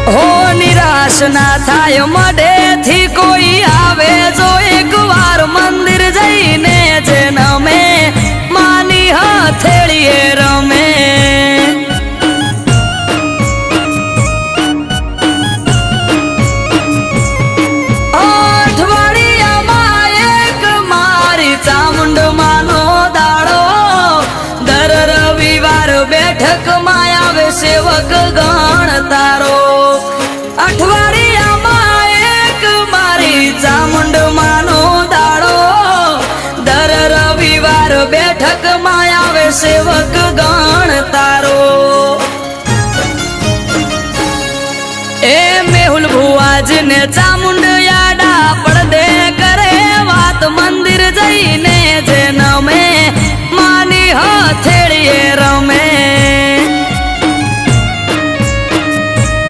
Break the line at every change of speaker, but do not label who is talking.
હો નિરાશ ના થાય મઢેથી કોઈ આવે જો એક વાર મંદિર જઈને જે નમે માની હથેળીએ રમે અઠવાડિયામાં એક મારી ચામુંડ માનો દાડો દર રવિવાર બેઠકમાં આવે સેવક ગણ તારો અઠવાડિયામાં એક મારી ચામુંડ માનો દાડો દર રવિવાર બેઠકમાં આવે સેવક ગણ તારો એ મેહુલ ભુવાજીને ચામુંડ યાડા પડદે કરે વાત મંદિર જઈને જે નમે માની હથેળીએ રમે